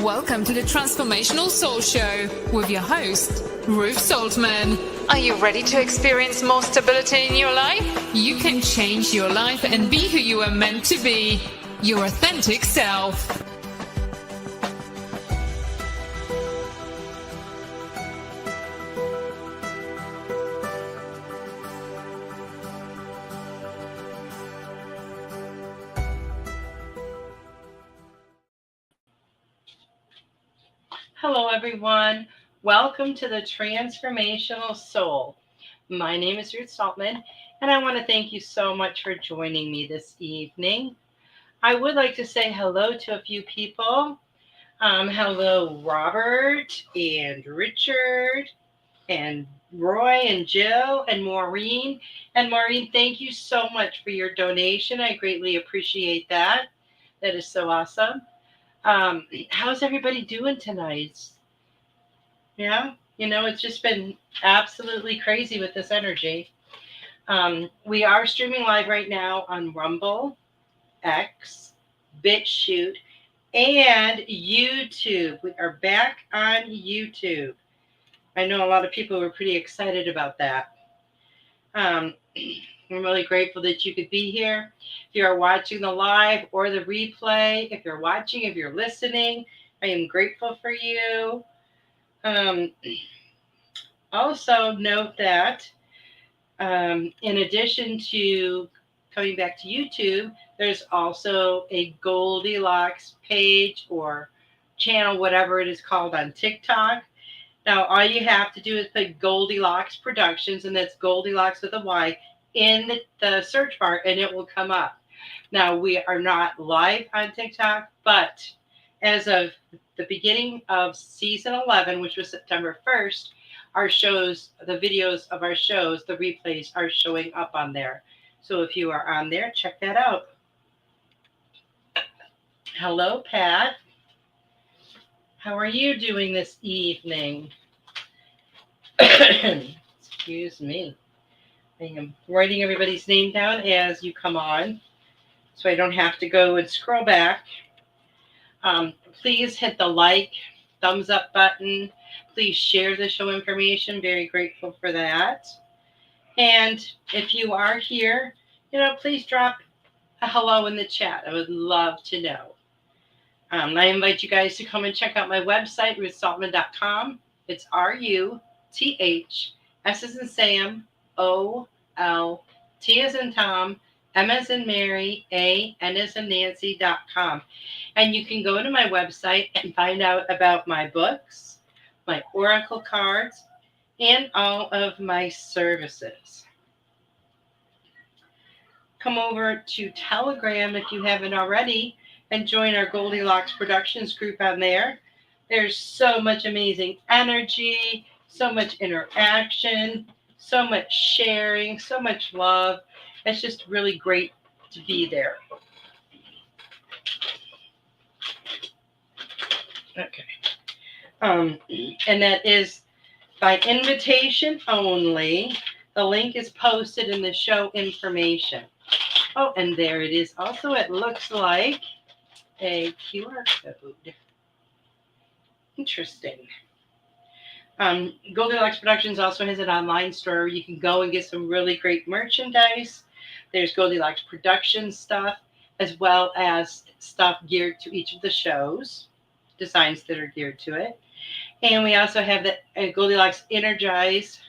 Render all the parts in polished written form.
Welcome to the Transformational Soul Show with your host, Ruth Soltman. Are you ready to experience more stability in your life? You can change your life and be who you are meant to be, your authentic self. Hello, everyone. Welcome to the Transformational Soul. My name is Ruth Soltman, and I want to thank you so much for joining me this evening. I would like to say hello to a few people. Hello, Robert and Richard and Roy and Jill and Maureen. And Maureen, thank you so much for your donation. I greatly appreciate that. That is so awesome. How's everybody doing tonight? Yeah, it's just been absolutely crazy with this energy. We are streaming live right now on Rumble, X, BitChute, and YouTube. We are back on YouTube. I know a lot of people were pretty excited about that. I'm really grateful that you could be here. If you are watching the live or the replay, if you're watching, if you're listening, I am grateful for you. Also note that in addition to coming back to YouTube, there's also a Goldylocks page or channel, whatever it is called, on TikTok. Now, all you have to do is put Goldylocks Productions, and that's Goldylocks with a Y, in the search bar, and it will come up. Now, we are not live on TikTok, but as of the beginning of season 11, which was September 1st, our shows, the videos of our shows, the replays are showing up on there. So if you are on there, check that out. Hello, Pat. How are you doing this evening? Excuse me. I am writing everybody's name down as you come on, so I don't have to go and scroll back. Please hit the like, thumbs up button. Please share the show information. Very grateful for that. And if you are here, please drop a hello in the chat. I would love to know. I invite you guys to come and check out my website, ruthsoltman.com. It's RUTH, S as in Sam, OL, T as in Tom, M as in Mary, A, N as in Nancy.com. And you can go to my website and find out about my books, my oracle cards, and all of my services. Come over to Telegram if you haven't already and join our Goldylocks Productions group on there. There's so much amazing energy, so much interaction, so much sharing, so much love. It's just really great to be there. Okay. And that is by invitation only. The link is posted in the show information. Oh, and there it is. Also, it looks like a QR code. Interesting. Goldylocks Productions also has an online store where you can go and get some really great merchandise. There's Goldylocks Productions stuff, as well as stuff geared to each of the shows, designs that are geared to it. And we also have the Goldylocks Energize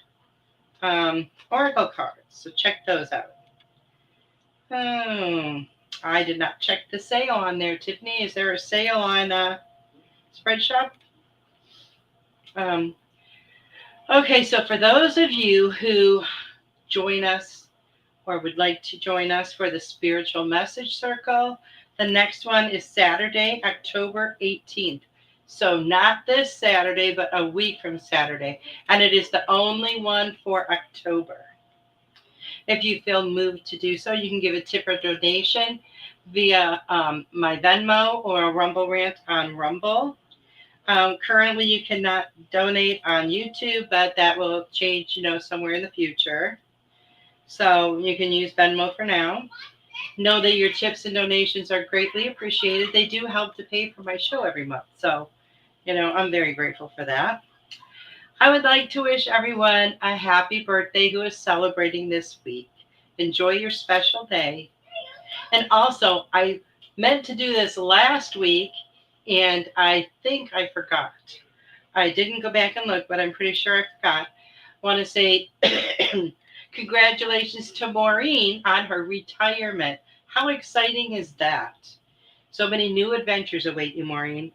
oracle cards. So check those out. I did not check the sale on there, Tiffany. Is there a sale on Spreadshop? Okay, so for those of you who join us or would like to join us for the Spiritual Message Circle, the next one is Saturday, October 18th. So not this Saturday, but a week from Saturday. And it is the only one for October. If you feel moved to do so, you can give a tip or donation via my Venmo or a Rumble rant on Rumble. Currently, you cannot donate on YouTube, but that will change, somewhere in the future. So you can use Venmo for now. Know that your tips and donations are greatly appreciated. They do help to pay for my show every month. So I'm very grateful for that. I would like to wish everyone a happy birthday who is celebrating this week. Enjoy your special day. And also, I meant to do this last week, and I think I forgot. I didn't go back and look, but I'm pretty sure I forgot. I want to say congratulations to Maureen on her retirement. How exciting is that? So many new adventures await you, Maureen.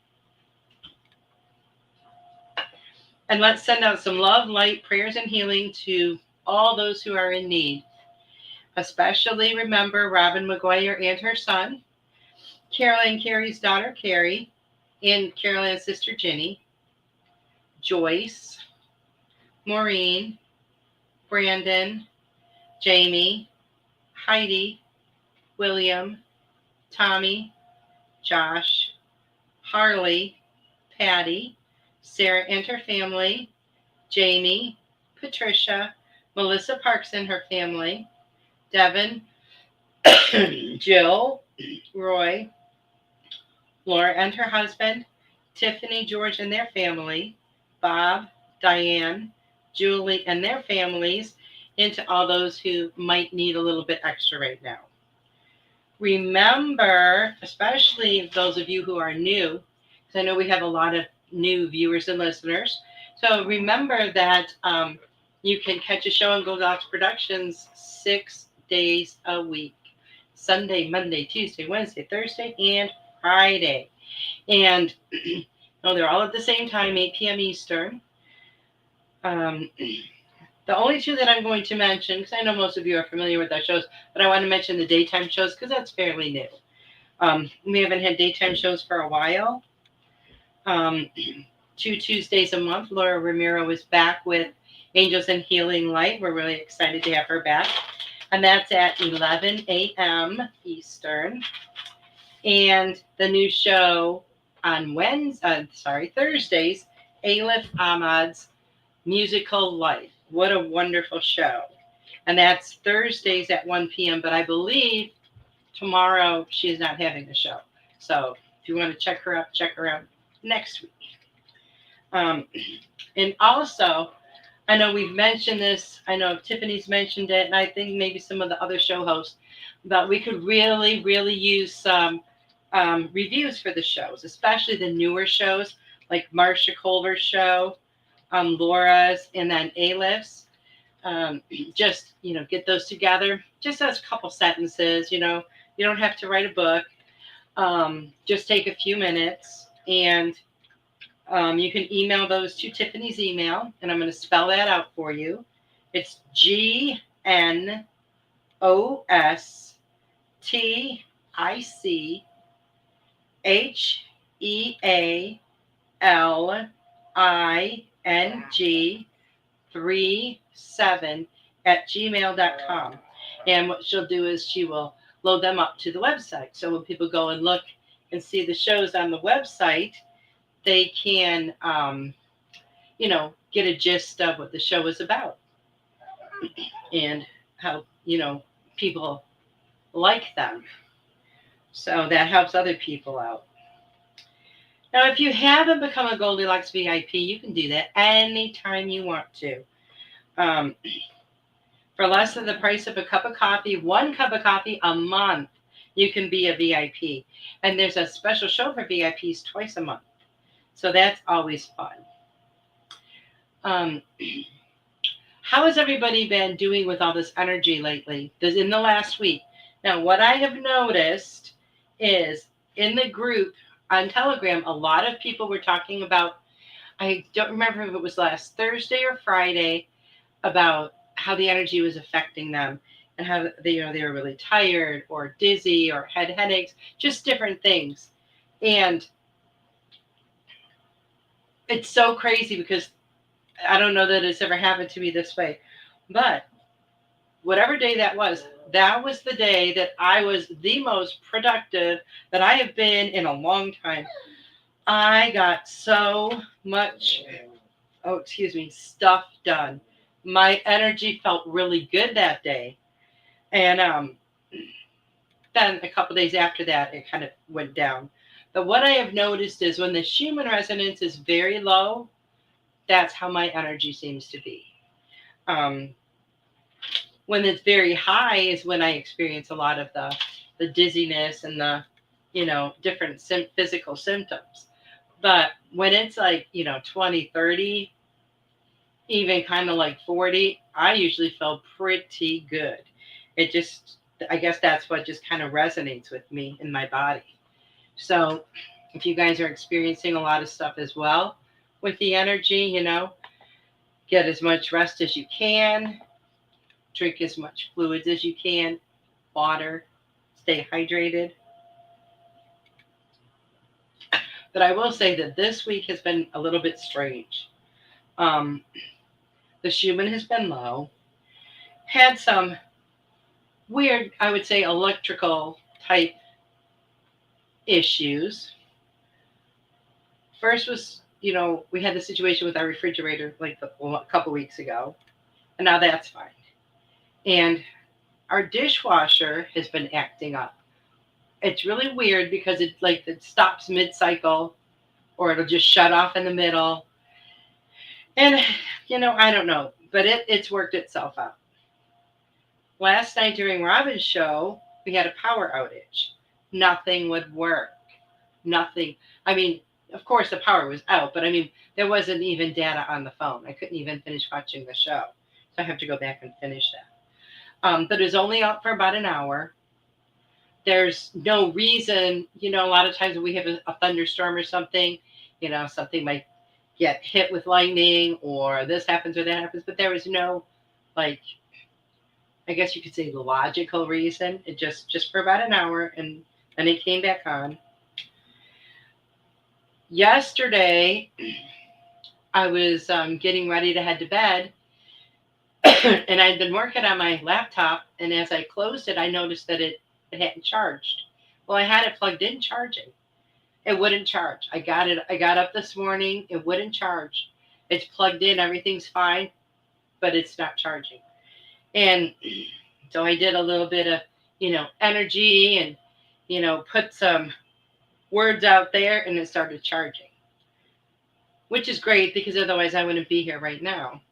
And let's send out some love, light, prayers, and healing to all those who are in need. Especially remember Robin McGuire and her son, Carolyn Carey's daughter, Carrie, and Carolyn's sister, Ginny, Joyce, Maureen, Brandon, Jamie, Heidi, William, Tommy, Josh, Harley, Patty, Sarah and her family, Jamie, Patricia, Melissa Parks and her family, Devin, Jill, Roy, Laura and her husband, Tiffany, George and their family, Bob, Diane, Julie and their families, and to all those who might need a little bit extra right now. Remember, especially those of you who are new, because I know we have a lot of new viewers and listeners. So remember that you can catch a show on Goldylocks Productions 6 days a week. Sunday, Monday, Tuesday, Wednesday, Thursday, and Friday. And they're all at the same time, 8 p.m. Eastern. The only two that I'm going to mention, because I know most of you are familiar with our shows, but I want to mention the daytime shows because that's fairly new. We haven't had daytime shows for a while. 2 Tuesdays a month, Laura Ramiro is back with Angels and Healing Light. We're really excited to have her back. And that's at 11 a.m. Eastern. And the new show on Thursdays, Alif Ahmad's Musical Life. What a wonderful show. And that's Thursdays at 1 p.m. But I believe tomorrow she is not having a show. So if you want to check her out next week. And also, I know we've mentioned this. I know Tiffany's mentioned it. And I think maybe some of the other show hosts. But we could really, really use some reviews for the shows, especially the newer shows like Marsha Culver's show, Laura's, and then Alif's. Just, get those together. Just as a couple sentences, you don't have to write a book. Just take a few minutes, and you can email those to Tiffany's email, and I'm going to spell that out for you. It's GNOSTICHEALING37@gmail.com. And what she'll do is she will load them up to the website. So when people go and look and see the shows on the website, they can, get a gist of what the show is about and how, people like them. So that helps other people out. Now, if you haven't become a Goldylocks VIP, you can do that anytime you want to. For less than the price of a cup of coffee, 1 cup of coffee a month, you can be a VIP. And there's a special show for VIPs twice a month. So that's always fun. How has everybody been doing with all this energy lately? In the last week. Now, what I have noticed is in the group on Telegram, a lot of people were talking about, I don't remember if it was last Thursday or Friday, about how the energy was affecting them and how they were really tired or dizzy or had headaches, just different things. And it's so crazy because I don't know that it's ever happened to me this way, but whatever day that was the day that I was the most productive that I have been in a long time. I got so much, stuff done. My energy felt really good that day. And then a couple days after that, it kind of went down. But what I have noticed is when the Schumann resonance is very low, that's how my energy seems to be. When it's very high is when I experience a lot of the dizziness and the, different physical symptoms. But when it's like, 20, 30, even kind of like 40, I usually feel pretty good. It just, I guess that's what just kind of resonates with me in my body. So if you guys are experiencing a lot of stuff as well with the energy, get as much rest as you can, drink as much fluids as you can, water, stay hydrated. But I will say that this week has been a little bit strange. The Schumann has been low, had some weird, I would say, electrical type issues. First was, we had the situation with our refrigerator like a couple weeks ago, and now that's fine. And our dishwasher has been acting up. It's really weird because it stops mid-cycle, or it'll just shut off in the middle. And, I don't know, but it's worked itself out. Last night during Robin's show, we had a power outage. Nothing would work. Nothing. I mean, of course the power was out, but I mean, there wasn't even data on the phone. I couldn't even finish watching the show. So I have to go back and finish that. But it was only out for about an hour. There's no reason, a lot of times when we have a thunderstorm or something, something might get hit with lightning or this happens or that happens, but there was no, I guess you could say the logical reason. It just for about an hour, and then it came back on. Yesterday, I was getting ready to head to bed, and I'd been working on my laptop, and as I closed it, I noticed that it hadn't charged. Well, I had it plugged in charging. It wouldn't charge. I got up this morning. It wouldn't charge. It's plugged in. Everything's fine, but it's not charging. And so I did a little bit of, energy and, put some words out there, and it started charging, which is great because otherwise I wouldn't be here right now.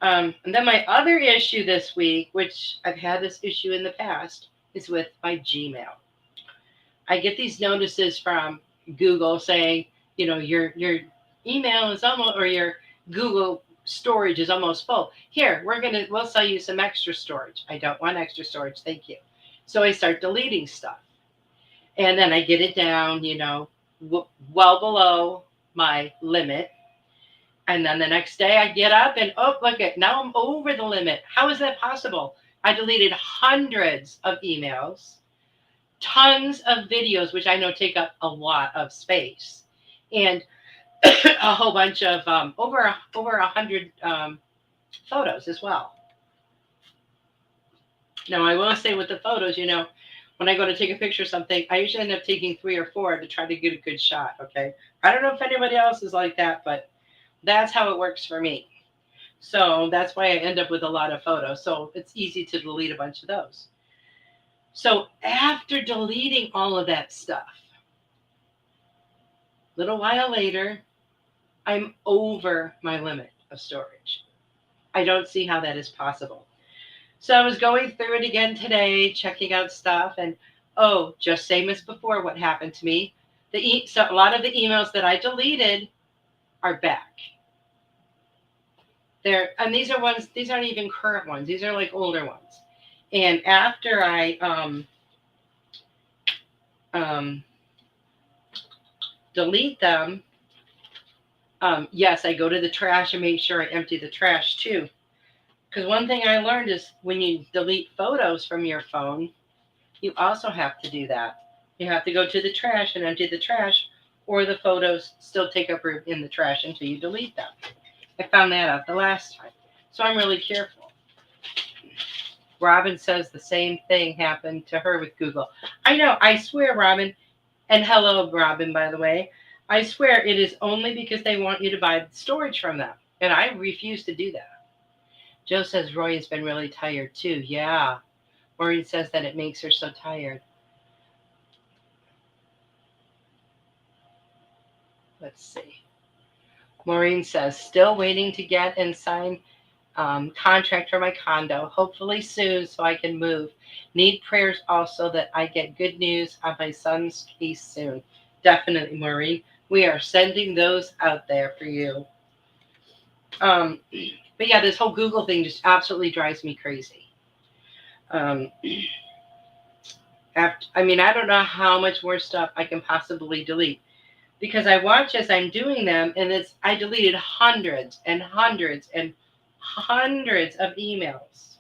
And then my other issue this week, which I've had this issue in the past, is with my Gmail. I get these notices from Google saying, your email is almost, or your Google storage is almost full. Here, we'll sell you some extra storage. I don't want extra storage. Thank you. So I start deleting stuff. And then I get it down, well below my limit. And then the next day I get up and, look at, now I'm over the limit. How is that possible? I deleted hundreds of emails, tons of videos, which I know take up a lot of space, and a whole bunch of over 100 photos as well. Now, I will say with the photos, when I go to take a picture of something, I usually end up taking 3 or 4 to try to get a good shot, okay? I don't know if anybody else is like that, but that's how it works for me. So that's why I end up with a lot of photos. So it's easy to delete a bunch of those. So after deleting all of that stuff, a little while later, I'm over my limit of storage. I don't see how that is possible. So I was going through it again today, checking out stuff, and just same as before, what happened to me. So a lot of the emails that I deleted are back. And these aren't even current ones. These are like older ones. And after I delete them, yes, I go to the trash and make sure I empty the trash too. Because one thing I learned is when you delete photos from your phone, you also have to do that. You have to go to the trash and empty the trash, or the photos still take up room in the trash until you delete them. I found that out the last time. So I'm really careful. Robin says the same thing happened to her with Google. I know, I swear, Robin, and hello, Robin, by the way, I swear it is only because they want you to buy storage from them. And I refuse to do that. Joe says Roy has been really tired too. Yeah. Maureen says that it makes her so tired. Let's see. Maureen says, still waiting to get and sign contract for my condo. Hopefully soon so I can move. Need prayers also that I get good news on my son's case soon. Definitely, Maureen. We are sending those out there for you. But yeah, this whole Google thing just absolutely drives me crazy. I don't know how much more stuff I can possibly delete because I watch as I'm doing them, and I deleted hundreds and hundreds and hundreds of emails.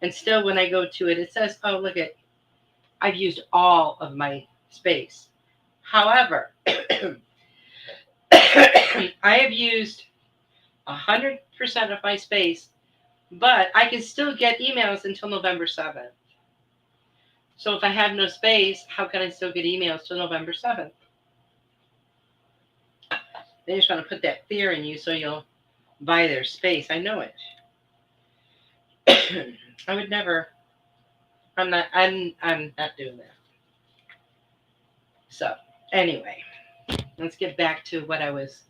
And still, when I go to it, it says, oh, look at, I've used all of my space. However, I have used 100% of my space, but I can still get emails until November 7th. So if I have no space, how can I still get emails till November 7th? They just want to put that fear in you so you'll buy their space. I know it. I would never. I'm not doing that. So anyway, let's get back to what I was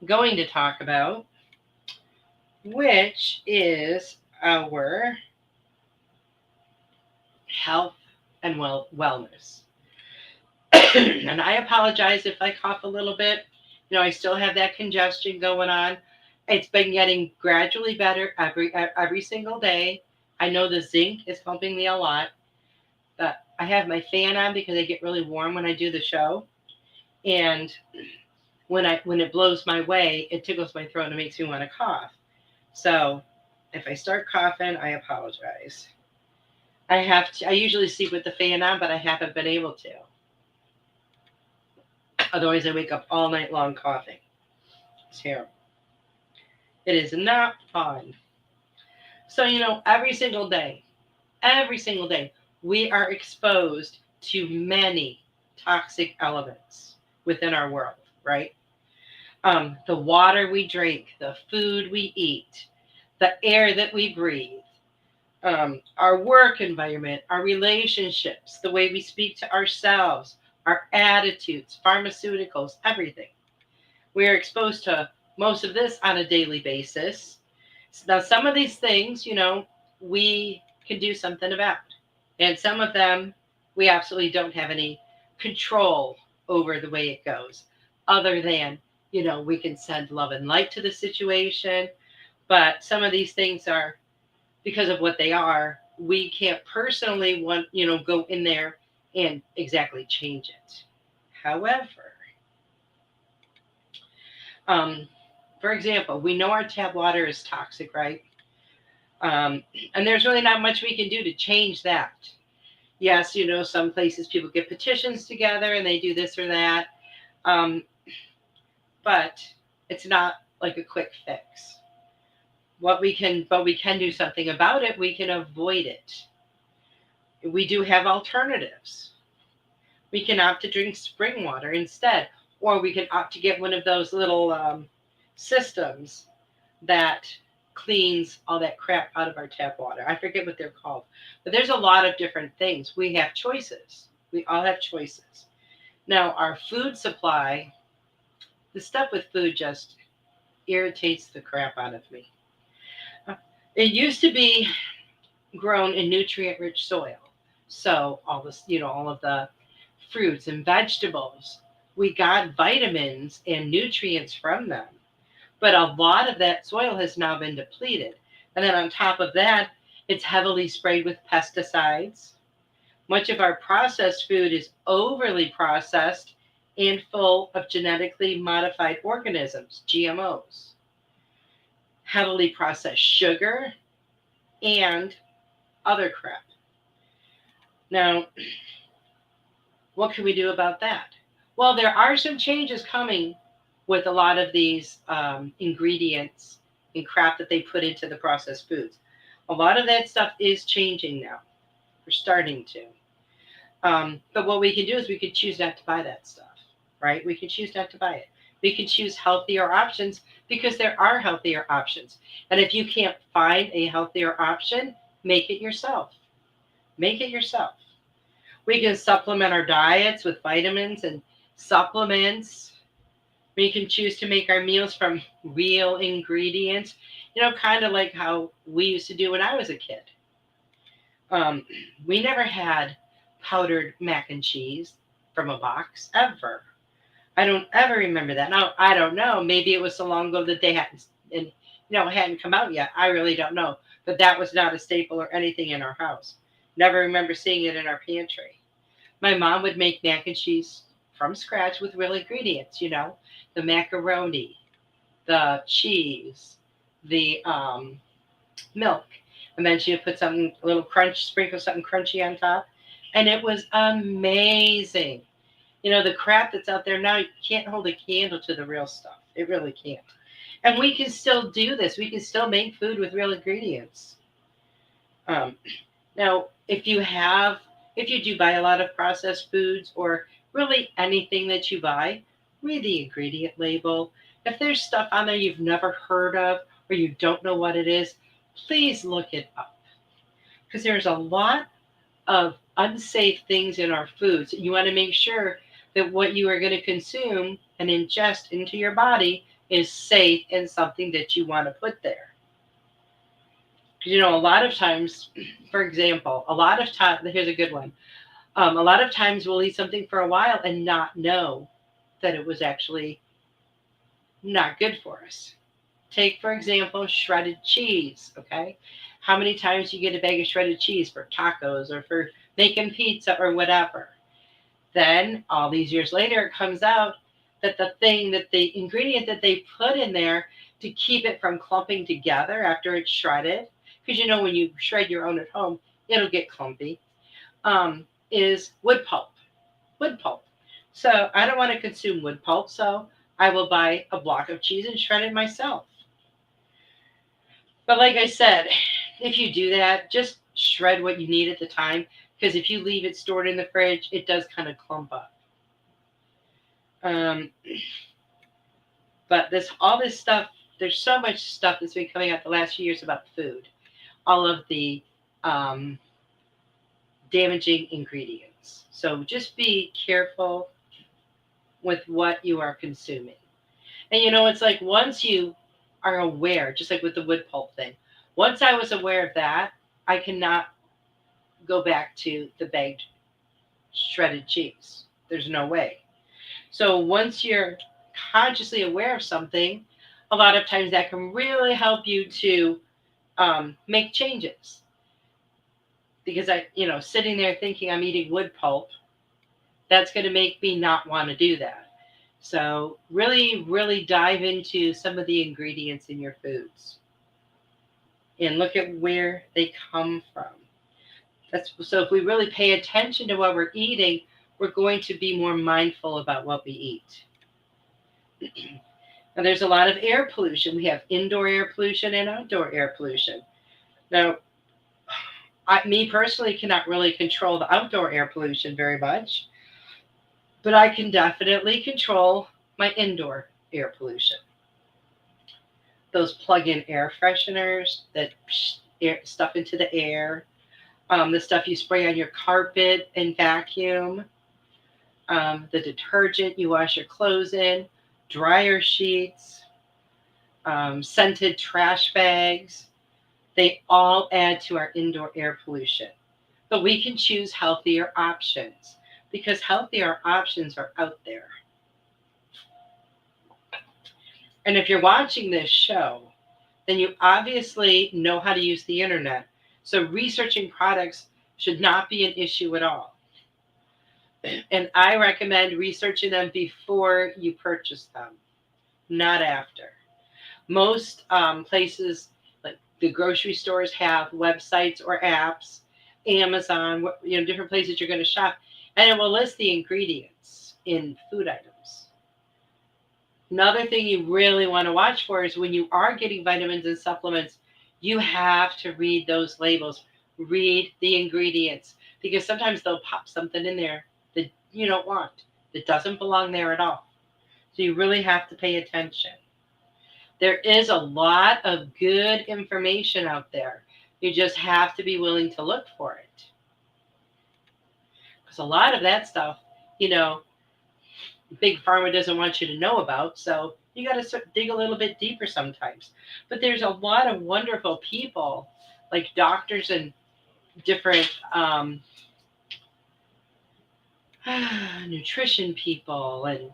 going to talk about, which is our health and wellness. And I apologize if I cough a little bit. I still have that congestion going on. It's been getting gradually better every single day. I know the zinc is helping me a lot. But I have my fan on because I get really warm when I do the show. And when it blows my way, it tickles my throat and it makes me want to cough. So if I start coughing, I apologize. I usually sleep with the fan on, but I haven't been able to. Otherwise, I wake up all night long coughing. It's terrible. It is not fun. So, every single day, we are exposed to many toxic elements within our world, right? The water we drink, the food we eat, the air that we breathe, our work environment, our relationships, the way we speak to ourselves, our attitudes, pharmaceuticals, everything. We are exposed to most of this on a daily basis. Now, some of these things, we can do something about. And some of them, we absolutely don't have any control over the way it goes, other than, we can send love and light to the situation. But some of these things are, because of what they are, we can't personally go in there and exactly change it. However, for example, we know our tap water is toxic, right? And there's really not much we can do to change that. Yes, some places people get petitions together and they do this or that. But it's not like a quick fix. But we can do something about it. We can avoid it. We do have alternatives. We can opt to drink spring water instead, or we can opt to get one of those little systems that cleans all that crap out of our tap water. I forget what they're called, but there's a lot of different things. We have choices. We all have choices. Now, our food supply, the stuff with food just irritates the crap out of me. It used to be grown in nutrient-rich soil. So all this, all of the fruits and vegetables, we got vitamins and nutrients from them. But a lot of that soil has now been depleted. And then on top of that, it's heavily sprayed with pesticides. Much of our processed food is overly processed and full of genetically modified organisms, GMOs. Heavily processed sugar and other crap. Now, what can we do about that? Well, there are some changes coming with a lot of these ingredients and crap that they put into the processed foods. A lot of that stuff is changing now. We're starting to. But what we can do is we can choose not to buy that stuff, right? We can choose not to buy it. We can choose healthier options because there are healthier options. And if you can't find a healthier option, make it yourself. Make it yourself. We can supplement our diets with vitamins and supplements. We can choose to make our meals from real ingredients, kind of like how we used to do when I was a kid. Um, we never had powdered mac and cheese from a box ever. I don't ever remember that. Now I don't know. Maybe it was so long ago that they hadn't, and it hadn't come out yet. I really don't know. But that was not a staple or anything in our house. Never remember seeing it in our pantry. My mom would make mac and cheese from scratch with real ingredients. The macaroni, the cheese, the milk, and then she would put something a little crunch, sprinkle something crunchy on top, and it was amazing. The crap that's out there now, you can't hold a candle to the real stuff. It really can't. And we can still do this. We can still make food with real ingredients. Um, Now, if you do buy a lot of processed foods or really anything that you buy, read the ingredient label. If there's stuff on there you've never heard of or you don't know what it is, please look it up. Because there's a lot of unsafe things in our foods. You want to make sure that what you are going to consume and ingest into your body is safe and something that you want to put there. A lot of times, for example, here's a good one. A lot of times we'll eat something for a while and not know that it was actually not good for us. Take, for example, shredded cheese, okay? How many times you get a bag of shredded cheese for tacos or for making pizza or whatever? Then, all these years later, it comes out that the ingredient that they put in there to keep it from clumping together after it's shredded, because when you shred your own at home, it'll get clumpy, is wood pulp. Wood pulp. So I don't want to consume wood pulp, so I will buy a block of cheese and shred it myself. But like I said, if you do that, just shred what you need at the time, because if you leave it stored in the fridge, it does kind of clump up. But all this stuff, there's so much stuff that's been coming out the last few years about food. All of the damaging ingredients. So just be careful with what you are consuming. And it's like once you are aware, just like with the wood pulp thing, once I was aware of that, I cannot go back to the bagged shredded cheese. There's no way. So once you're consciously aware of something, a lot of times that can really help you to make changes. Because sitting there thinking I'm eating wood pulp, that's going to make me not want to do that. So really, really dive into some of the ingredients in your foods and look at where they come from. So if we really pay attention to what we're eating, we're going to be more mindful about what we eat. Now, there's a lot of air pollution. We have indoor air pollution and outdoor air pollution. Now, me personally cannot really control the outdoor air pollution very much, but I can definitely control my indoor air pollution. Those plug-in air fresheners that stuff into the air, the stuff you spray on your carpet and vacuum, the detergent you wash your clothes in, dryer sheets, scented trash bags, they all add to our indoor air pollution. But we can choose healthier options because healthier options are out there. And if you're watching this show, then you obviously know how to use the internet. So researching products should not be an issue at all. And I recommend researching them before you purchase them, not after. Most places, like the grocery stores, have websites or apps, Amazon, different places you're going to shop, and it will list the ingredients in food items. Another thing you really want to watch for is when you are getting vitamins and supplements, you have to read those labels, read the ingredients, because sometimes they'll pop something in there that you don't want, that doesn't belong there at all. So you really have to pay attention. There is a lot of good information out there. You just have to be willing to look for it. Because a lot of that stuff, big pharma doesn't want you to know about. So you got to dig a little bit deeper sometimes. But there's a lot of wonderful people, like doctors and different nutrition people and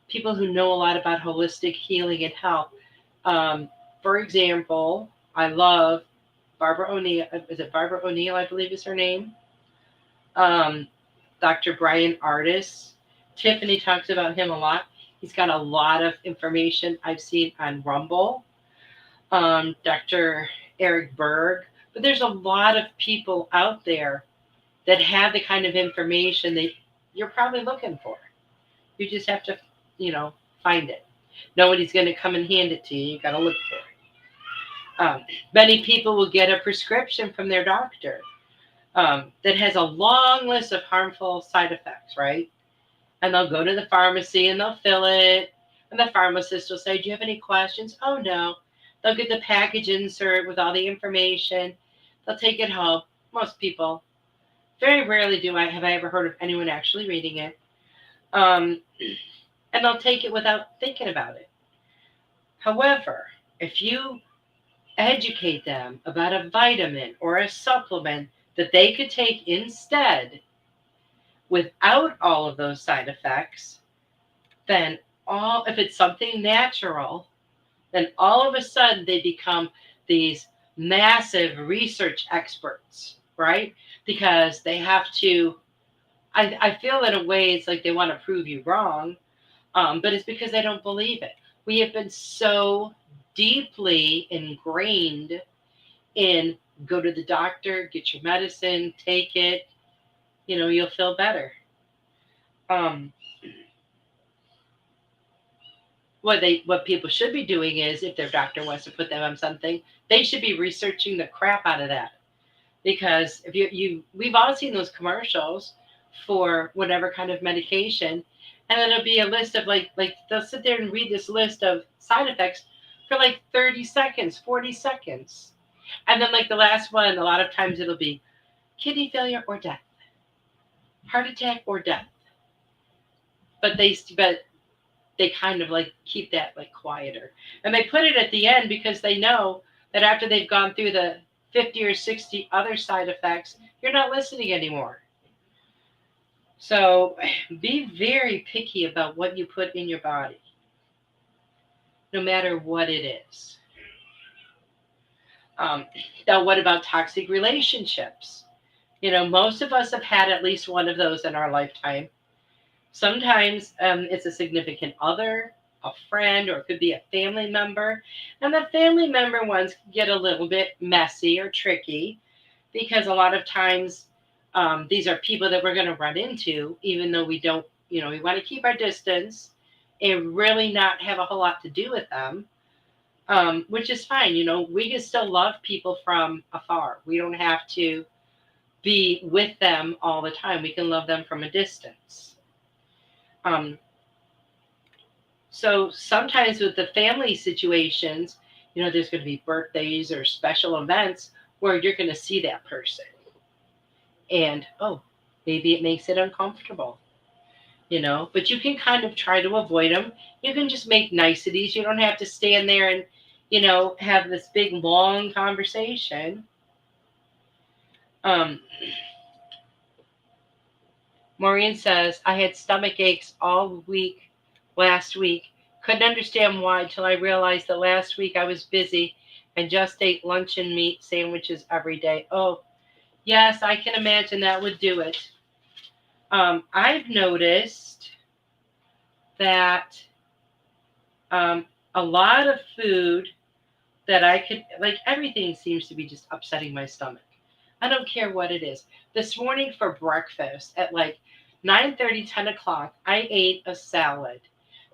people who know a lot about holistic healing and health. Um, for example, I love Barbara O'Neill. Is it Barbara O'Neill? I believe is her name. Um, Dr. Brian Artis. Tiffany talks about him a lot. He's got a lot of information I've seen on Rumble. Dr. Eric Berg. But there's a lot of people out there that have the kind of information that you're probably looking for. You just have to, find it. Nobody's going to come and hand it to you. You got to look for it. Many people will get a prescription from their doctor that has a long list of harmful side effects, right? And they'll go to the pharmacy and they'll fill it. And the pharmacist will say, "Do you have any questions?" "Oh, no." They'll get the package insert with all the information. They'll take it home. Most people. Very rarely have I ever heard of anyone actually reading it. And they'll take it without thinking about it. However, if you educate them about a vitamin or a supplement that they could take instead without all of those side effects, then if it's something natural, then all of a sudden they become these massive research experts, right? Because they have to, I feel in a way it's like they want to prove you wrong, but it's because they don't believe it. We have been so deeply ingrained in go to the doctor, get your medicine, take it, you'll feel better. What people should be doing is, if their doctor wants to put them on something, they should be researching the crap out of that. Because if we've all seen those commercials for whatever kind of medication, and then it'll be a list of like they'll sit there and read this list of side effects for like 30 seconds, 40 seconds. And then like the last one, a lot of times it'll be kidney failure or death, heart attack or death. But they kind of like keep that like quieter. And they put it at the end because they know that after they've gone through the 50 or 60 other side effects, you're not listening anymore. So be very picky about what you put in your body, no matter what it is. Now, what about toxic relationships? Most of us have had at least one of those in our lifetime. Sometimes it's a significant other, a friend, or it could be a family member. And the family member ones get a little bit messy or tricky because a lot of times these are people that we're going to run into, even though we don't, we want to keep our distance and really not have a whole lot to do with them, which is fine. We can still love people from afar. We don't have to be with them all the time. We can love them from a distance. So sometimes with the family situations, there's going to be birthdays or special events where you're going to see that person. And, maybe it makes it uncomfortable, but you can kind of try to avoid them. You can just make niceties. You don't have to stand there and, have this big, long conversation. Maureen says, I had stomach aches all week last week. Couldn't understand why until I realized that last week I was busy and just ate luncheon meat sandwiches every day. Oh, yes, I can imagine that would do it. I've noticed that a lot of food that I could, like everything seems to be just upsetting my stomach. I don't care what it is. This morning for breakfast at like 9:30, 10 o'clock, I ate a salad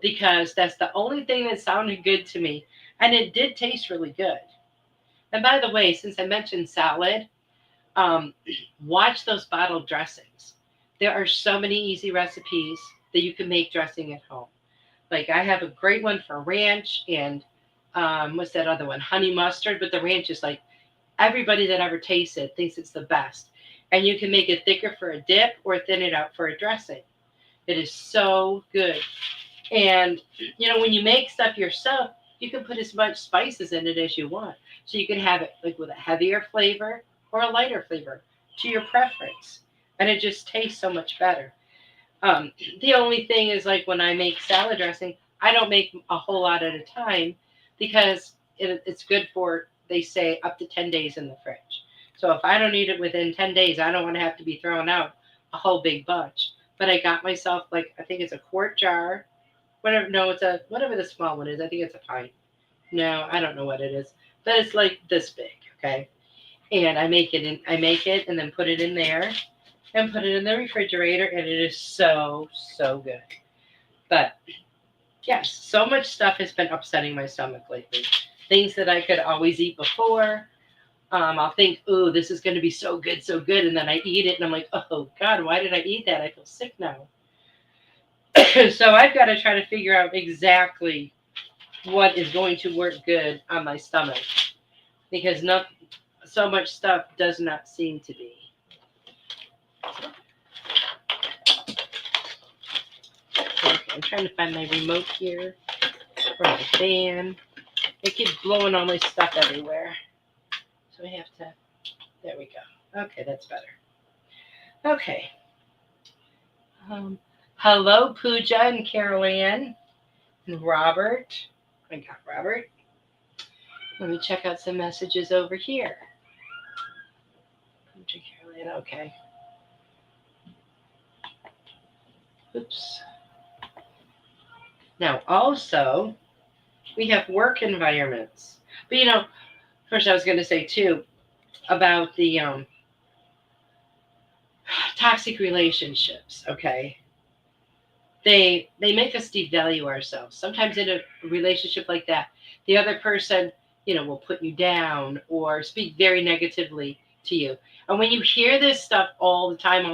because that's the only thing that sounded good to me. And it did taste really good. And by the way, since I mentioned salad, watch those bottled dressings. There are so many easy recipes that you can make dressing at home. Like I have a great one for ranch and what's that other one? Honey mustard. But the ranch is like everybody that ever tastes it thinks it's the best. And you can make it thicker for a dip or thin it out for a dressing. It is so good. And, when you make stuff yourself, you can put as much spices in it as you want. So you can have it like with a heavier flavor or a lighter flavor to your preference. And it just tastes so much better. Um, the only thing is, like, when I make salad dressing, I don't make a whole lot at a time because it's good for, they say, up to 10 days in the fridge. So if I don't eat it within 10 days, I don't want to have to be throwing out a whole big bunch. But I got myself, like, I think it's a quart jar. Whatever, no, it's whatever the small one is. I think it's a pint. No, I don't know what it is. But it's like this big, okay? And I make it and then put it in there and put it in the refrigerator, and it is so, so good. But yes, so much stuff has been upsetting my stomach lately. Things that I could always eat before. I'll think, "Ooh, this is going to be so good, so good," and then I eat it, and I'm like, "Oh God, why did I eat that? I feel sick now." So I've got to try to figure out exactly what is going to work good on my stomach, because not so much stuff does not seem to be. Okay, I'm trying to find my remote here for my fan. It keeps blowing all my stuff everywhere. So we have to, there we go. Okay, that's better. Okay. Hello, Pooja and Carol Ann and Robert. I got Robert. Let me check out some messages over here. Pooja, Carol Ann, okay. Oops. Now, also, we have work environments. But, first I was going to say, too, about the toxic relationships, okay? They make us devalue ourselves. Sometimes in a relationship like that, the other person, will put you down or speak very negatively to you. And when you hear this stuff all the time,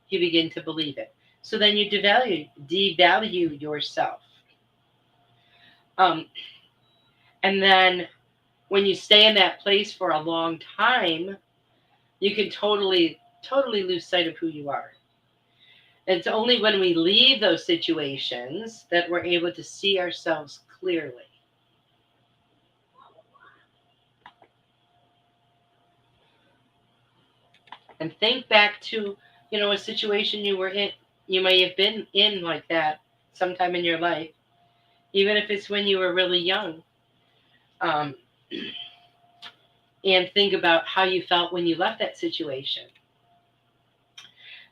you begin to believe it. So then you devalue yourself. And then when you stay in that place for a long time, you can totally lose sight of who you are. It's only when we leave those situations that we're able to see ourselves clearly. And think back to, a situation you were in, you may have been in like that sometime in your life, even if it's when you were really young. And think about how you felt when you left that situation.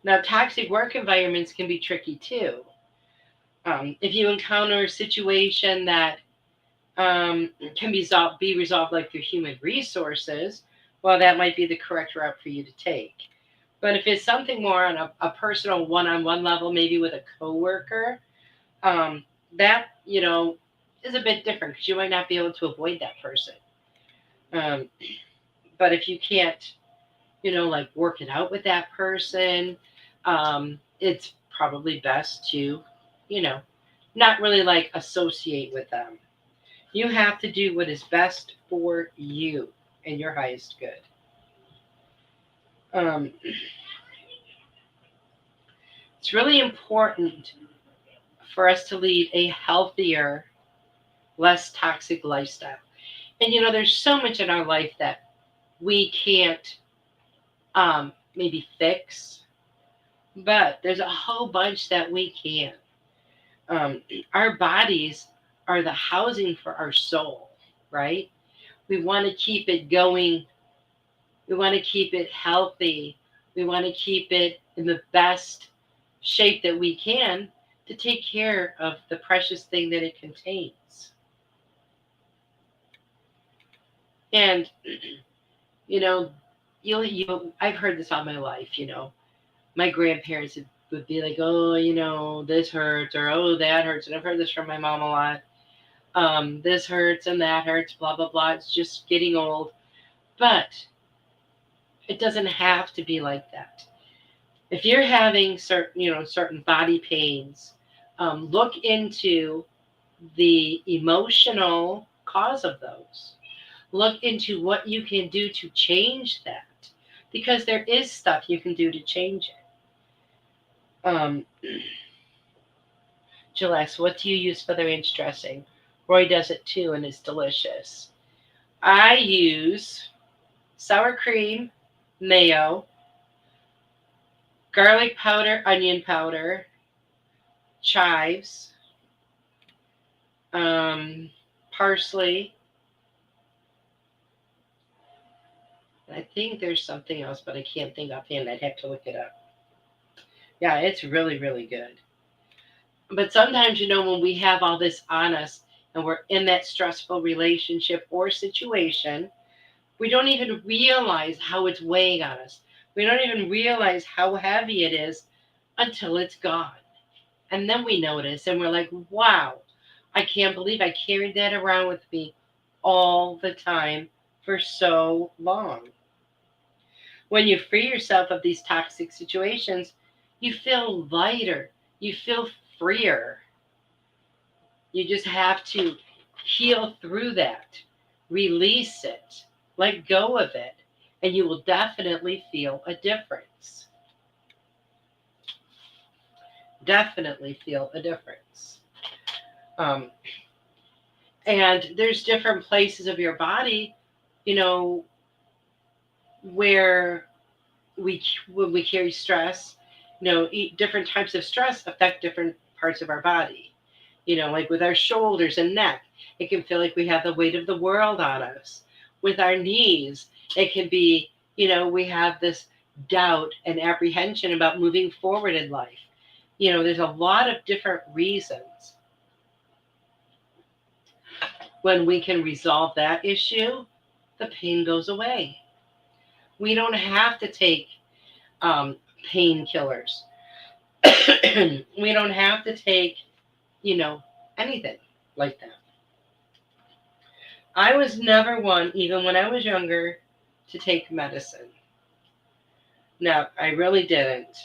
Now, toxic work environments can be tricky too. If you encounter a situation that can be resolved like through human resources, well, that might be the correct route for you to take. But if it's something more on a personal one-on-one level, maybe with a coworker, that, is a bit different because you might not be able to avoid that person. But if you can't, like work it out with that person, it's probably best to, not really like associate with them. You have to do what is best for you and your highest good. It's really important for us to lead a healthier, less toxic lifestyle. And there's so much in our life that we can't maybe fix, but there's a whole bunch that we can. Our bodies are the housing for our soul, right? We want to keep it going. We want to keep it healthy. We want to keep it in the best shape that we can to take care of the precious thing that it contains. And, I've heard this all my life, my grandparents would be like, "Oh, this hurts," or "Oh, that hurts." And I've heard this from my mom a lot. This hurts and that hurts, blah, blah, blah. It's just getting old. But it doesn't have to be like that. If you're having certain body pains, look into the emotional cause of those. Look into what you can do to change that, because there is stuff you can do to change Jill asks, what do you use for the ranch dressing? Roy does it too, and it's delicious. I use sour cream, mayo, garlic powder, onion powder, chives, parsley. I think there's something else, but I can't think offhand. I'd have to look it up. Yeah, it's really, really good. But sometimes, when we have all this on us and we're in that stressful relationship or situation, we don't even realize how it's weighing on us. We don't even realize how heavy it is until it's gone. And then we notice and we're like, wow, I can't believe I carried that around with me all the time for so long. When you free yourself of these toxic situations, you feel lighter, you feel freer. You just have to heal through that, release it, let go of it, and you will definitely feel a difference. Definitely feel a difference. And there's different places of your body, where when we carry stress, different types of stress affect different parts of our body. Like with our shoulders and neck, it can feel like we have the weight of the world on us. With our knees, it can be, we have this doubt and apprehension about moving forward in life. There's a lot of different reasons. When we can resolve that issue, the pain goes away. We don't have to take painkillers. We don't have to take, anything like that. I was never one, even when I was younger, to take medicine. No, I really didn't.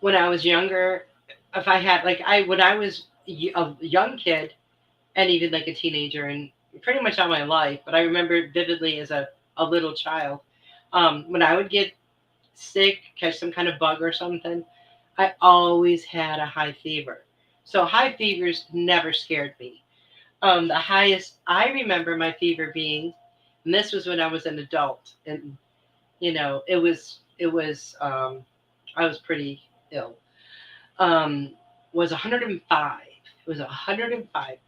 When I was younger, if I had, when I was a young kid, and even like a teenager, and pretty much all my life, but I remember vividly as a little child, when I would get sick, catch some kind of bug or something, I always had a high fever. So high fevers never scared me. The highest I remember my fever being, and this was when I was an adult, and it was I was pretty ill. Was 105. It was 105.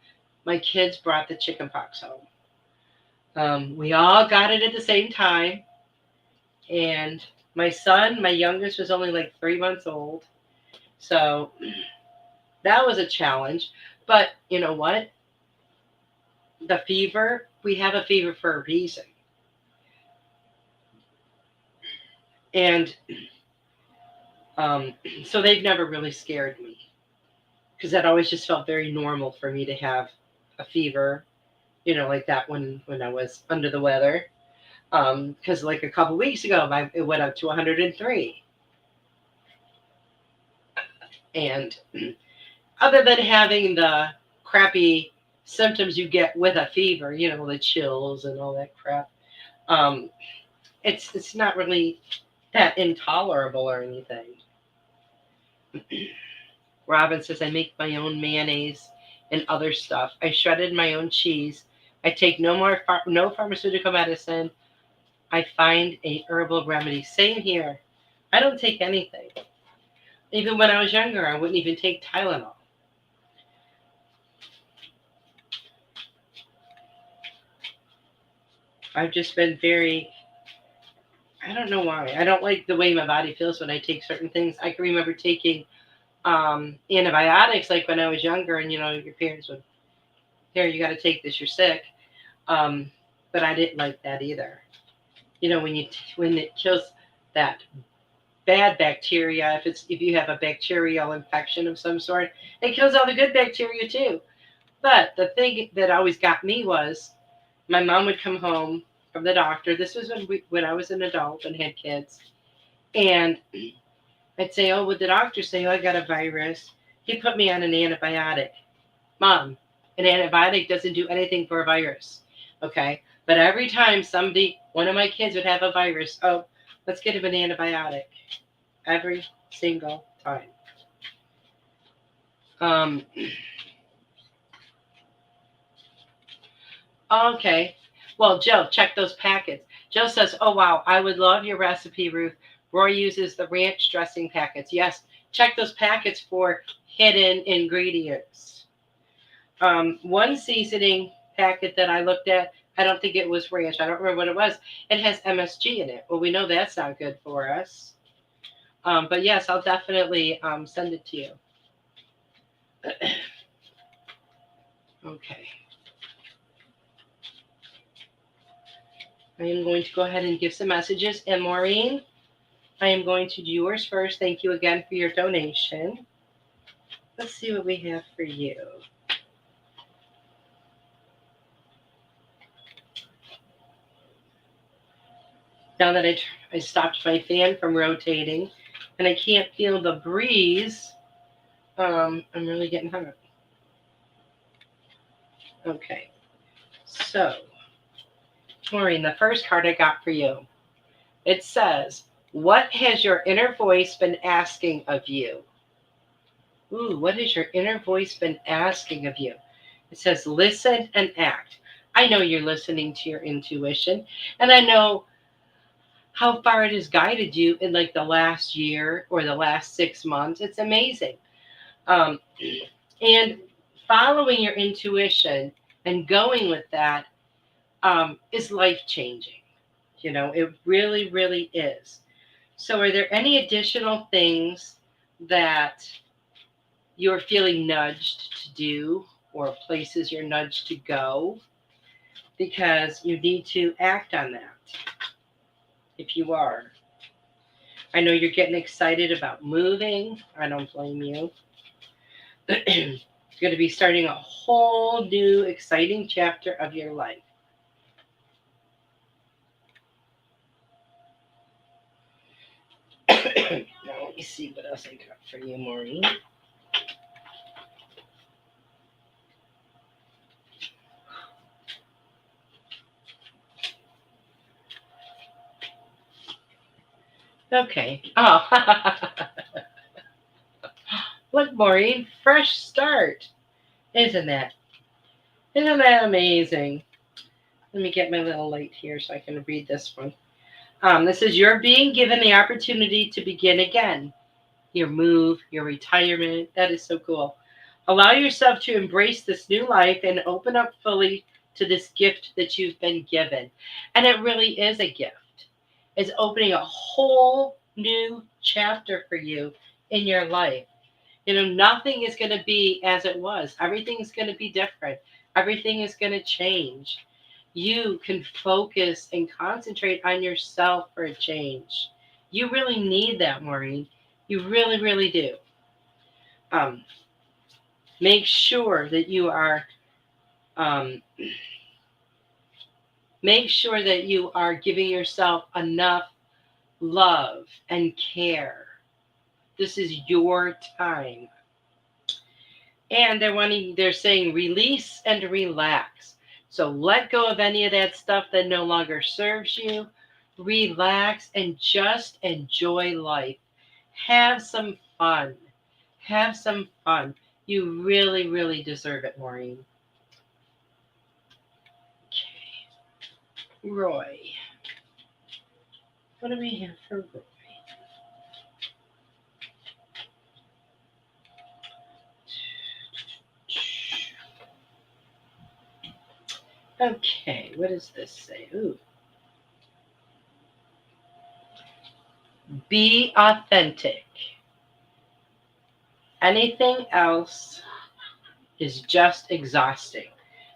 My kids brought the chickenpox home. We all got it at the same time, and my son, my youngest, was only like 3 months old, so that was a challenge. But you know what? The fever, we have a fever for a reason. And so they've never really scared me, because that always just felt very normal for me to have a fever, like that when I was under the weather. Because like a couple weeks ago, it went up to 103. And other than having the crappy symptoms you get with a fever, the chills and all that crap, it's not really that intolerable or anything. Robin says, I make my own mayonnaise and other stuff. I shredded my own cheese. I take no pharmaceutical medicine. I find a herbal remedy. Same here. I don't take anything. Even when I was younger, I wouldn't even take Tylenol. I've just been I don't know why. I don't like the way my body feels when I take certain things. I can remember taking antibiotics like when I was younger, and your parents would, here, you got to take this, you're sick. But I didn't like that either. When it kills that bad bacteria, if you have a bacterial infection of some sort, it kills all the good bacteria too. But the thing that always got me was my mom would come home from the doctor. This was when I was an adult and had kids, and I'd say, oh, would the doctor say, oh, I got a virus? He put me on an antibiotic. Mom, an antibiotic doesn't do anything for a virus. Okay. But every time one of my kids would have a virus, oh, Let's get him an antibiotic every single time. Okay. Well, Joe, check those packets. Joe says, oh, wow, I would love your recipe, Ruth. Roy uses the ranch dressing packets. Yes, check those packets for hidden ingredients. One seasoning packet that I looked at, I don't think it was ranch. I don't remember what it was. It has MSG in it. Well, we know that's not good for us. But yes, I'll definitely send it to you. Okay. I am going to go ahead and give some messages. And Maureen, I am going to do yours first. Thank you again for your donation. Let's see what we have for you. Now that I stopped my fan from rotating and I can't feel the breeze, I'm really getting hot. Okay, so Maureen, the first card I got for you, it says, what has your inner voice been asking of you? Ooh, what has your inner voice been asking of you? It says, listen and act. I know you're listening to your intuition, and I know how far it has guided you in like the last year or the last 6 months. It's amazing. And following your intuition and going with that is life changing. You know, it really, really is. So, are there any additional things that you're feeling nudged to do, or places you're nudged to go? Because you need to act on that if you are. I know you're getting excited about moving. I don't blame you. You're going to be starting a whole new exciting chapter of your life. Now let me see what else I got for you, Maureen. Okay. Oh, look, Maureen, fresh start. Isn't that amazing? Let me get my little light here so I can read this one. This is, you're being given the opportunity to begin again. Your move, your retirement. That is so cool. Allow yourself to embrace this new life and open up fully to this gift that you've been given. And it really is a gift. It's opening a whole new chapter for you in your life. You know, nothing is going to be as it was. Everything is going to be different. Everything is going to change. You can focus and concentrate on yourself for a change. You really need that, Maureen. You really, really do. Make sure that you are giving yourself enough love and care. This is your time. And they're saying release and relax. So let go of any of that stuff that no longer serves you. Relax and just enjoy life. Have some fun. Have some fun. You really, really deserve it, Maureen. Okay. Roy. What do we have for Roy? Okay, what does this say? Ooh. Be authentic. Anything else is just exhausting.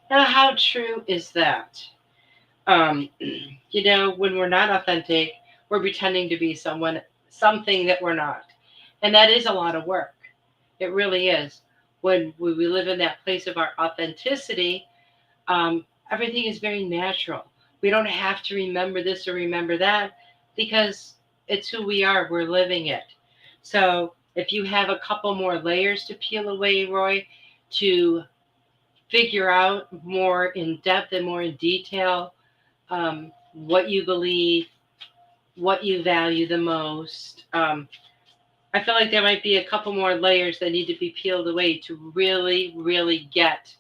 Now, how true is that? You know, when we're not authentic, we're pretending to be something that we're not. And that is a lot of work. It really is. When we live in that place of our authenticity, everything is very natural. We don't have to remember this or remember that because it's who we are. We're living it. So if you have a couple more layers to peel away, Roy, to figure out more in depth and more in detail what you believe, what you value the most. I feel like there might be a couple more layers that need to be peeled away to really, really get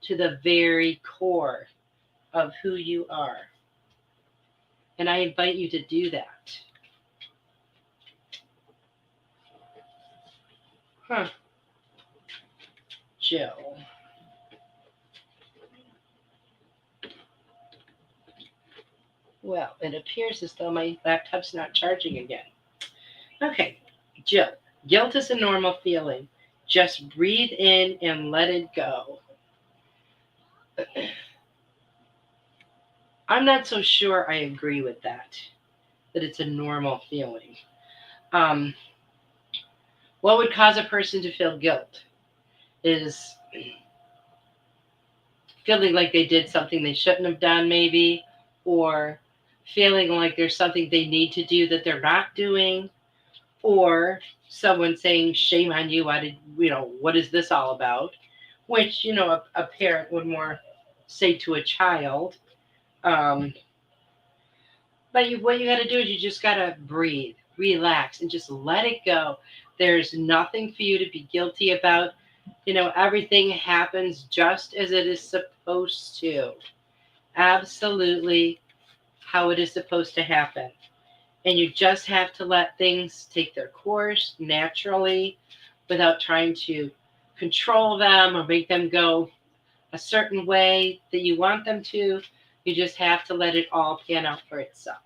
to the very core of who you are. And I invite you to do that. Jill. Well, it appears as though my laptop's not charging again. Okay, Jill. Guilt is a normal feeling. Just breathe in and let it go. I'm not so sure I agree with that it's a normal feeling. What would cause a person to feel guilt is feeling like they did something they shouldn't have done, maybe, or feeling like there's something they need to do that they're not doing, or someone saying, shame on you, what is this all about? Which, a parent would more say to a child. But what you got to do is you just got to breathe, relax, and just let it go. There's nothing for you to be guilty about. Everything happens just as it is supposed to. Absolutely how it is supposed to happen. And you just have to let things take their course naturally without trying to control them or make them go a certain way that you want them to. You just have to let it all pan out for itself.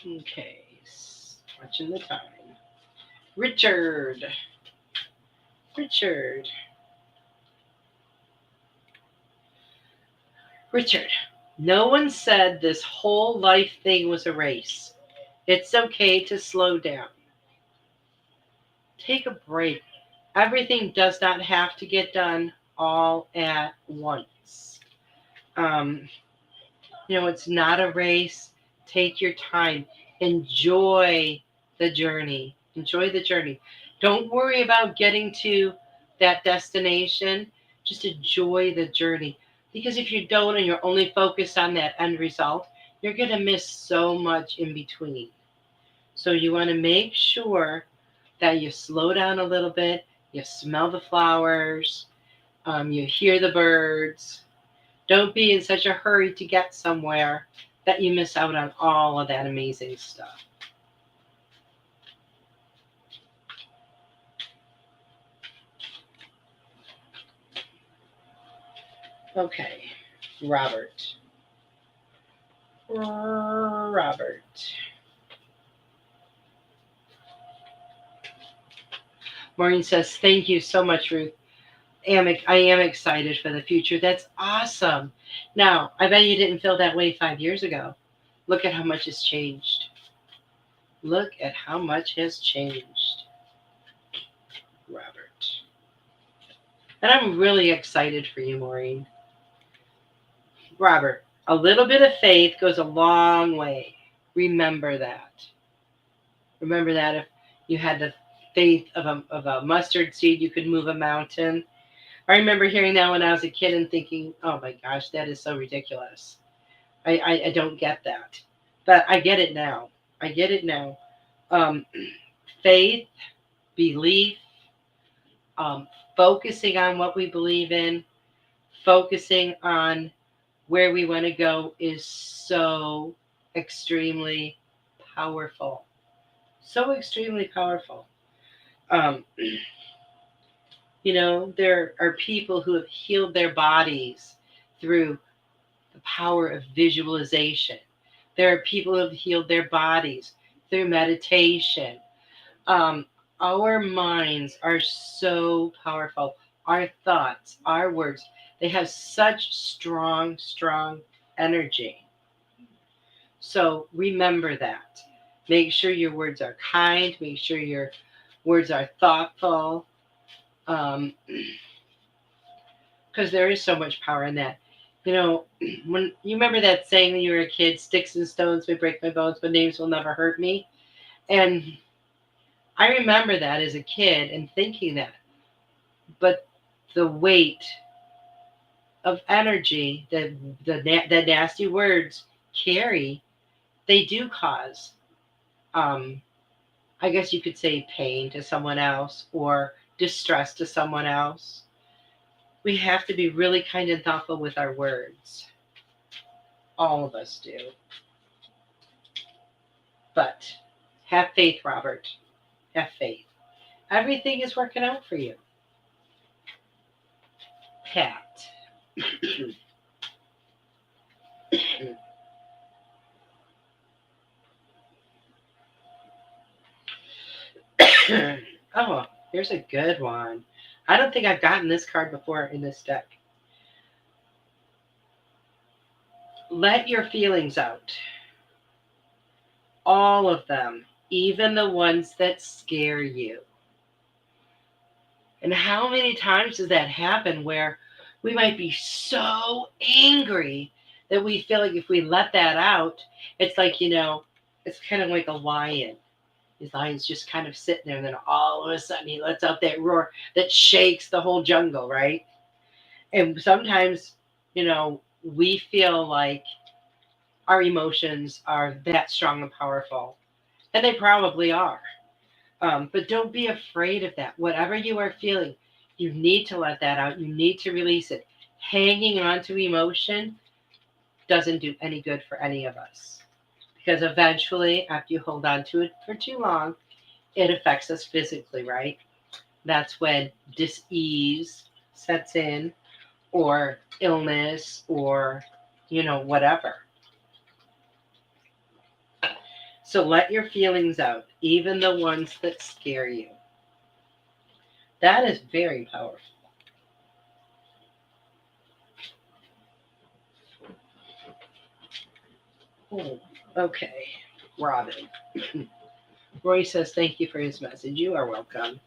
Okay, watching the time. Richard. Richard, no one said this whole life thing was a race. It's okay to slow down. Take a break. Everything does not have to get done all at once. It's not a race. Take your time. Enjoy the journey. Don't worry about getting to that destination. Just enjoy the journey. Because if you don't and you're only focused on that end result, you're going to miss so much in between. So you want to make sure that you slow down a little bit, you smell the flowers, you hear the birds. Don't be in such a hurry to get somewhere that you miss out on all of that amazing stuff. Okay, Robert. Maureen says, thank you so much, Ruth. I am excited for the future. That's awesome. Now, I bet you didn't feel that way 5 years ago. Look at how much has changed. Robert. And I'm really excited for you, Maureen. Robert, a little bit of faith goes a long way. Remember that. If you had the faith of a mustard seed, you could move a mountain. I remember hearing that when I was a kid and thinking, oh my gosh, that is so ridiculous. I don't get that. But I get it now. Faith, belief, focusing on what we believe in, focusing on where we want to go is so extremely powerful. There are people who have healed their bodies through the power of visualization. There are people who have healed their bodies through meditation. Our minds are so powerful. Our thoughts, our words, they have such strong energy. So remember that. Make sure your words are kind. Make sure your words are thoughtful. Because there is so much power in that. When you remember that saying when you were a kid, sticks and stones may break my bones, but names will never hurt me. And I remember that as a kid and thinking that. But the weight of energy that nasty words carry they do cause, I guess you could say, pain to someone else or distress to someone else. We have to be really kind and thoughtful with our words. All of us do. But have faith, Robert. Have faith. Everything is working out for you. Pat. Oh, here's a good one. I don't think I've gotten this card before in this deck. Let your feelings out. All of them, even the ones that scare you. And how many times does that happen where we might be so angry that we feel like if we let that out, it's like, it's kind of like a lion. His lion's just kind of sitting there, and then all of a sudden he lets out that roar that shakes the whole jungle, right? And sometimes, we feel like our emotions are that strong and powerful, and they probably are. But don't be afraid of that. Whatever you are feeling, you need to let that out. You need to release it. Hanging on to emotion doesn't do any good for any of us. Because eventually, after you hold on to it for too long, it affects us physically, right? That's when dis-ease sets in, or illness, or, whatever. So let your feelings out, even the ones that scare you. That is very powerful. Oh, okay, Robin. Roy says thank you for his message. You are welcome.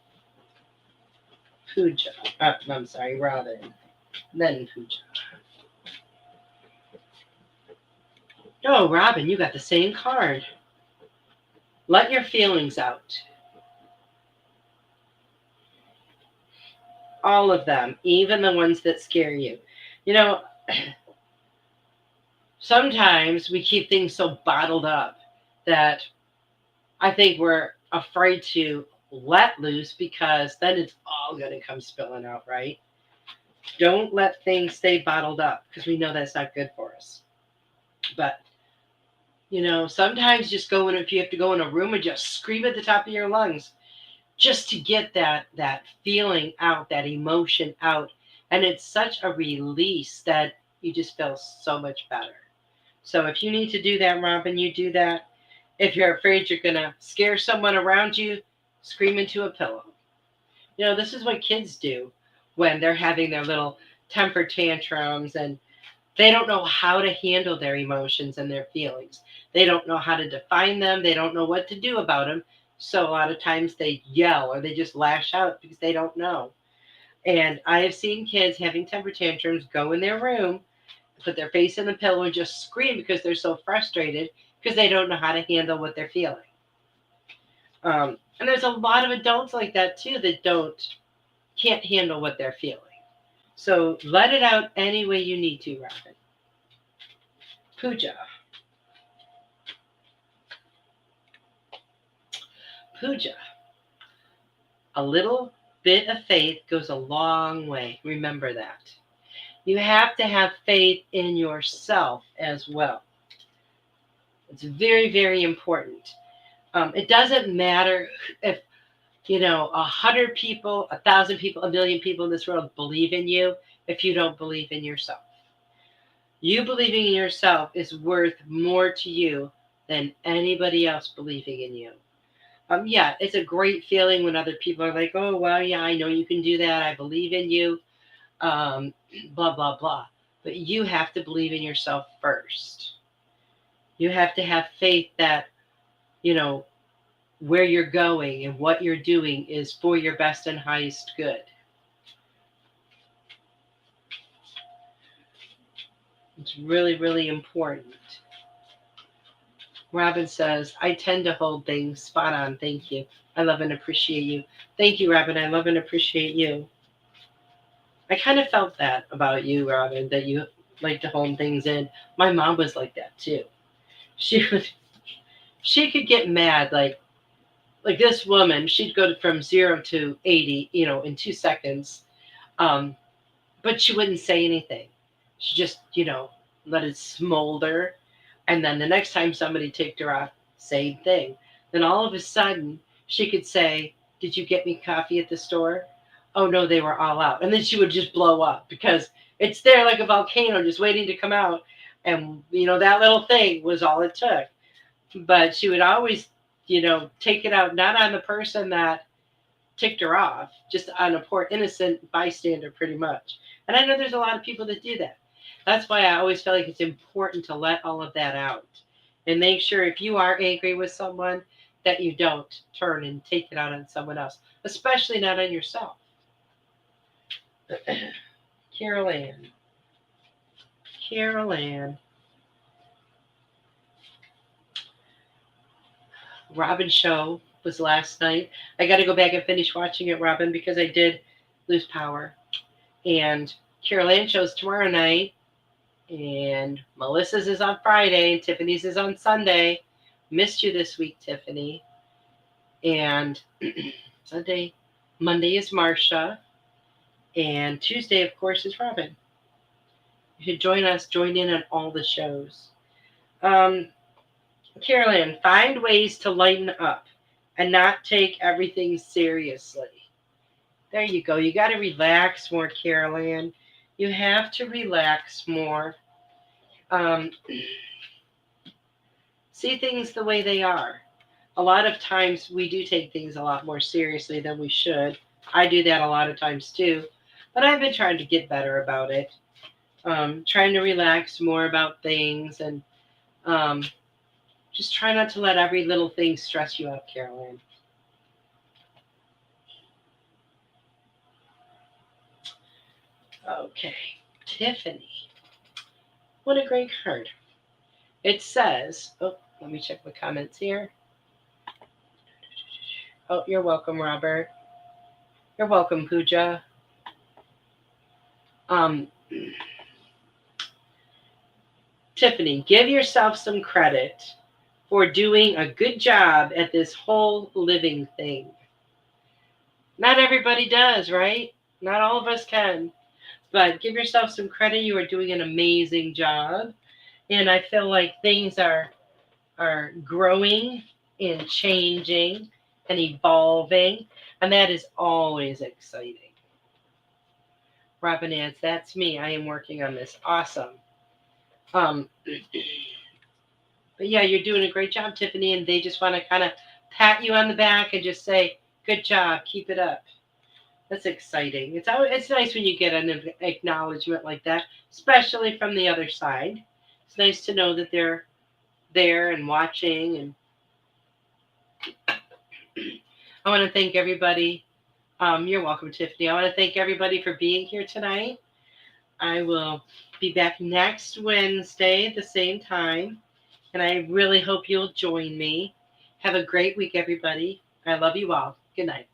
Pooja. I'm sorry, Robin. Then Pooja. Oh, Robin, you got the same card. Let your feelings out. All of them, even the ones that scare you. Sometimes we keep things so bottled up that I think we're afraid to let loose because then it's all going to come spilling out, right? Don't let things stay bottled up because we know that's not good for us. But, sometimes just if you have to go in a room and just scream at the top of your lungs just to get that feeling out, that emotion out. And it's such a release that you just feel so much better. So if you need to do that, Robin, you do that. If you're afraid you're going to scare someone around you, scream into a pillow. This is what kids do when they're having their little temper tantrums and they don't know how to handle their emotions and their feelings. They don't know how to define them. They don't know what to do about them. So a lot of times they yell or they just lash out because they don't know. And I have seen kids having temper tantrums go in their room, put their face in the pillow and just scream because they're so frustrated because they don't know how to handle what they're feeling. And there's a lot of adults like that too that can't handle what they're feeling. So let it out any way you need to, Robin. Pooja. Pooja. A little bit of faith goes a long way. Remember that. You have to have faith in yourself as well. It's very, very important. It doesn't matter if 100 people, 1,000 people, 1,000,000 people in this world believe in you if you don't believe in yourself. You believing in yourself is worth more to you than anybody else believing in you. Yeah, it's a great feeling when other people are like, oh, well, yeah, I know you can do that. I believe in you, blah, blah, blah. But you have to believe in yourself first. You have to have faith that, where you're going and what you're doing is for your best and highest good. It's really, really important. Robin says, I tend to hold things spot on. Thank you. I love and appreciate you. Thank you, Robin. I love and appreciate you. I kind of felt that about you, Robin, that you like to hold things in. My mom was like that too. She would she could get mad, like this woman, she'd go from 0 to 80, in 2 seconds. Um, but she wouldn't say anything. She just, let it smolder. And then the next time somebody ticked her off, same thing. Then all of a sudden, she could say, "Did you get me coffee at the store?" "Oh, no, they were all out." And then she would just blow up because it's there like a volcano just waiting to come out. And, that little thing was all it took. But she would always, take it out not on the person that ticked her off, just on a poor innocent bystander, pretty much. And I know there's a lot of people that do that. That's why I always feel like it's important to let all of that out and make sure if you are angry with someone that you don't turn and take it out on someone else, especially not on yourself. Carol Ann. Carol Ann. Robin show was last night. I got to go back and finish watching it, Robin, because I did lose power. And Carol Ann show's tomorrow night. And Melissa's is on Friday. And Tiffany's is on Sunday. Missed you this week, Tiffany. And Monday is Marsha. And Tuesday, of course, is Robin. You should join in on all the shows. Carol Ann, find ways to lighten up and not take everything seriously. There you go. You got to relax more, Carol Ann. You have to relax more. See things the way they are. A lot of times we do take things a lot more seriously than we should. I do that a lot of times too. But I've been trying to get better about it. Trying to relax more about things and just try not to let every little thing stress you out, Carol Ann. Okay, Tiffany. What a great card. It says, let me check my comments here. Oh, you're welcome, Robert. You're welcome, Pooja. Tiffany, give yourself some credit for doing a good job at this whole living thing. Not everybody does, right? Not all of us can. But give yourself some credit. You are doing an amazing job. And I feel like things are growing and changing and evolving. And that is always exciting. Robin adds, that's me. I am working on this. Awesome. But yeah, you're doing a great job, Tiffany. And they just want to kind of pat you on the back and just say, good job. Keep it up. That's exciting. It's nice when you get an acknowledgement like that, especially from the other side. It's nice to know that they're there and watching. And I want to thank everybody. You're welcome, Tiffany. I want to thank everybody for being here tonight. I will be back next Wednesday at the same time, and I really hope you'll join me. Have a great week, everybody. I love you all. Good night.